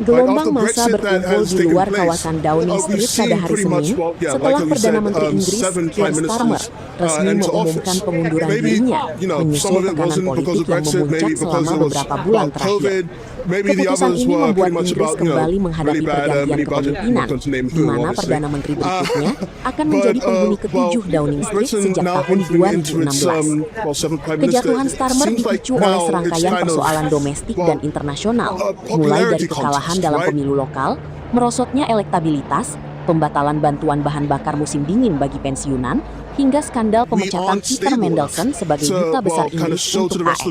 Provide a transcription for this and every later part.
Gelombang massa berkumpul di luar kawasan Downing Street pada hari Senin setelah Perdana Menteri Inggris Keir Starmer resmi mengumumkan pengunduran dirinya menyusul tekanan politik yang memuncak selama beberapa bulan terakhir. Keputusan ini membuat Inggris kembali menghadapi pergantian kepemimpinan, di mana Perdana Menteri berikutnya akan menjadi penghuni ketujuh Downing Street sejak tahun 2016. Kejatuhan Starmer dipicu oleh serangkaian persoalan domestik dan internasional, mulai dari kekalahan dalam pemilu lokal, merosotnya elektabilitas, pembatalan bantuan bahan bakar musim dingin bagi pensiunan, hingga skandal pemecatan Peter Mandelson sebagai duta besar Inggris untuk AS.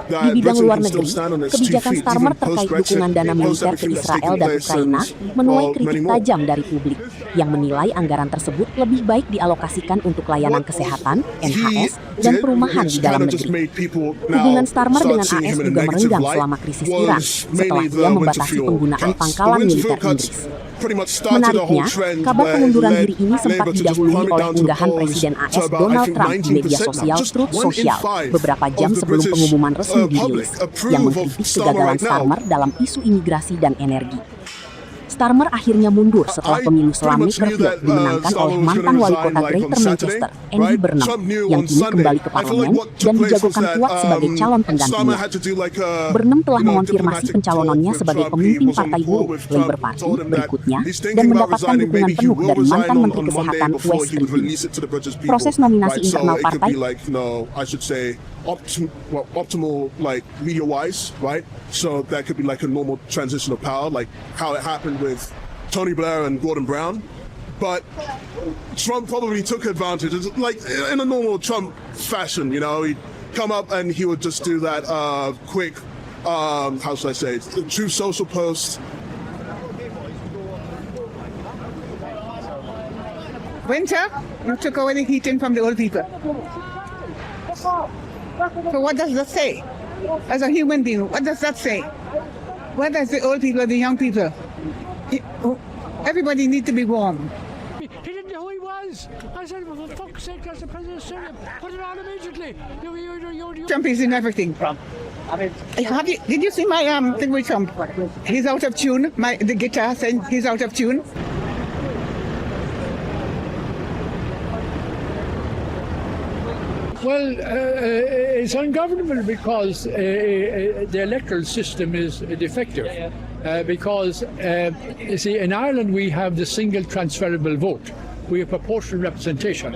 Di bidang luar negeri, kebijakan Starmer terkait dukungan dana militer ke Israel dan Ukraina menuai kritik tajam dari publik, yang menilai anggaran tersebut lebih baik dialokasikan untuk layanan kesehatan, NHS, dan perumahan di dalam negeri. Hubungan Starmer dengan AS juga merenggang selama krisis Iran, setelah ia membatasi penggunaan pangkalan militer Inggris. Menariknya, kabar pengunduran diri ini sempat didahului oleh unggahan Presiden AS Donald Trump di media sosial Truth Social beberapa jam sebelum pengumuman resmi dirilis, yang mengkritik kegagalan Starmer dalam isu imigrasi dan energi. Starmer akhirnya mundur setelah pemilu selam Makerfield dimenangkan oleh mantan wali kota Greater Manchester, Andy Burnham, yang kini kembali ke parlemen dan dijagokan kuat sebagai calon penggantinya. Burnham telah mengonfirmasi pencalonannya sebagai pemimpin Partai Buruh, Labour Party, berikutnya dan mendapatkan dukungan penuh dari mantan Menteri Kesehatan Wes Streeting. Proses nominasi internal partai optimal, like media-wise, right? So that could be like a normal transition of power, like how it happened with Tony Blair and Gordon Brown. But Trump probably took advantage, like in a normal Trump fashion, you know, he'd come up and he would just do that quick, how should I say, true social post. Winter, you took away the heating from the old people. So what does that say? As a human being, what does that say? What does the old people, the young people? Everybody needs to be warm. He didn't know who he was. I said, well, for fuck's sake, that's the president of Syria. Put it on immediately. Trump is in everything. Did you see my thing with Trump? He's out of tune. The guitar saying he's out of tune. Well, it's ungovernable because the electoral system is defective. Because, you see, in Ireland we have the single transferable vote. We have proportional representation.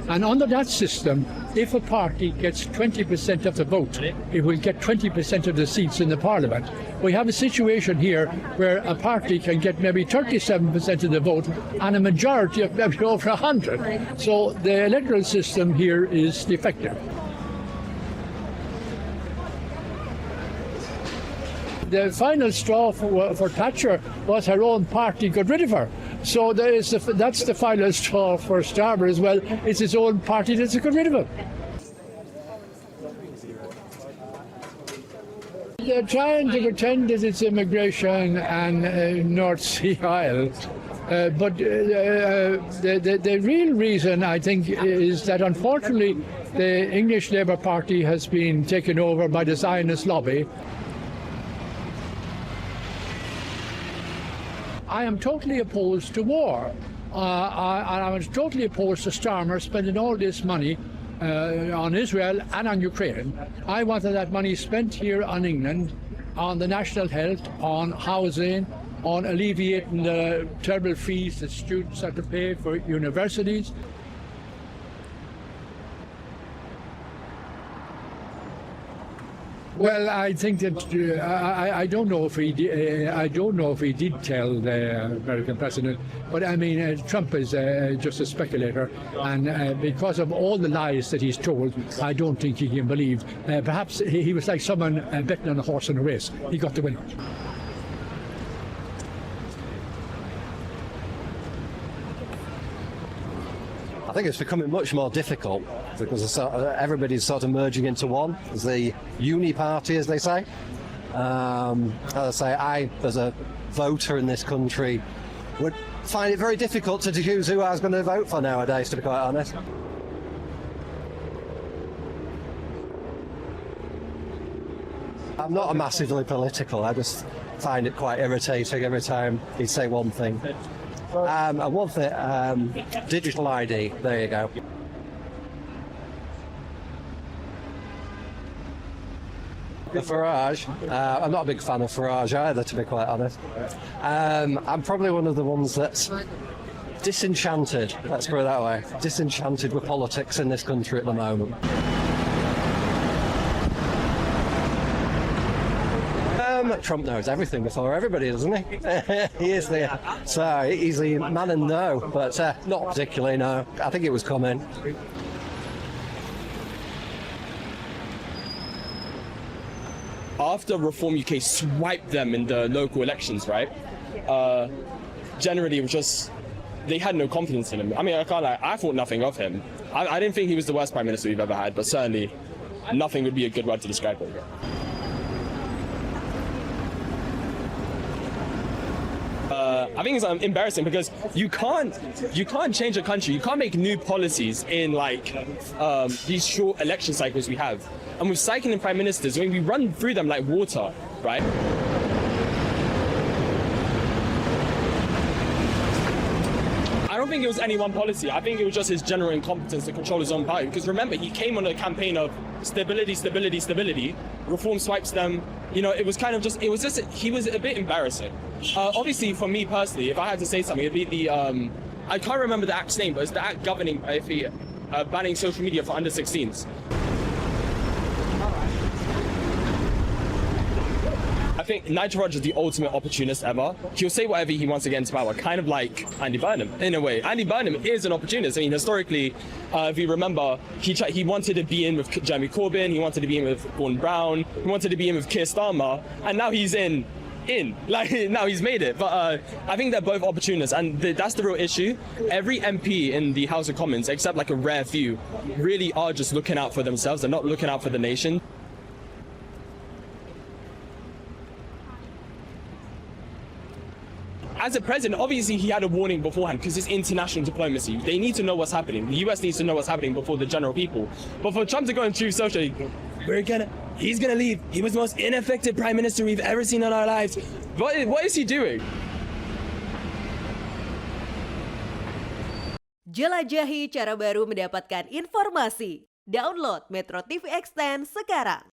And under that system, if a party gets 20% of the vote, it will get 20% of the seats in the parliament. We have a situation here where a party can get maybe 37% of the vote and a majority of maybe over 100. So the electoral system here is defective. The final straw for Thatcher was her own party got rid of her. So that's the final straw for Starmer as well. It's his own party that's got rid of him. They're trying to pretend that it's immigration and North Sea oil. But the real reason, I think, is that unfortunately the English Labour Party has been taken over by the Zionist lobby. I am totally opposed to war. I was totally opposed to Starmer spending all this money on Israel and on Ukraine. I wanted that money spent here on England, on the national health, on housing, on alleviating the terrible fees that students have to pay for universities. Well, I think that I don't know if he did tell the American president, but I mean Trump is just a speculator, and because of all the lies that he's told, I don't think he can believe. Perhaps he was like someone betting on a horse in a race. He got the winner. I think it's becoming much more difficult because everybody's sort of merging into one. There's the uni party, as they say. As I say, I, as a voter in this country, would find it very difficult to choose who I was going to vote for nowadays, to be quite honest. I'm not a massively political. I just find it quite irritating every time he'd say one thing. And one thing, digital ID, there you go. The Farage, I'm not a big fan of Farage either, to be quite honest. I'm probably one of the ones that's disenchanted, let's put it that way, disenchanted with politics in this country at the moment. Trump knows everything before everybody, doesn't he? He's the man in know, but not particularly, no. I think it was coming. After Reform UK swiped them in the local elections, right? Generally, it was just they had no confidence in him. I mean, I can't lie, I thought nothing of him. I didn't think he was the worst prime minister we've ever had, but certainly nothing would be a good word to describe him. I think it's embarrassing because you can't change a country. You can't make new policies in like these short election cycles we have. And with cycling prime ministers, when we run through them like water, right? I don't think it was any one policy. I think it was just his general incompetence to control his own party. Because remember, he came on a campaign of stability, stability, stability. Reform swipes them. You know, it was kind of just, he was a bit embarrassing. Obviously, for me personally, if I had to say something, it'd be the, I can't remember the act's name, but it's the act governing banning social media for under 16s. I think Nigel Rodgers is the ultimate opportunist ever. He'll say whatever he wants to get into power, kind of like Andy Burnham, in a way. Andy Burnham is an opportunist. I mean, historically, if you remember, he wanted to be in with Jeremy Corbyn, he wanted to be in with Gordon Brown, he wanted to be in with Keir Starmer, and now he's in. Like, now he's made it. But I think they're both opportunists, and that's the real issue. Every MP in the House of Commons, except like a rare few, really are just looking out for themselves. They're not looking out for the nation. As a president, obviously he had a warning beforehand because it's international diplomacy. They need to know what's happening. The US needs to know what's happening before the general people. But for Trump to go and choose socially, he's gonna leave. He was the most ineffective prime minister we've ever seen in our lives. What is he doing? Jelajahi cara baru mendapatkan informasi. Download MetroTV Extend sekarang.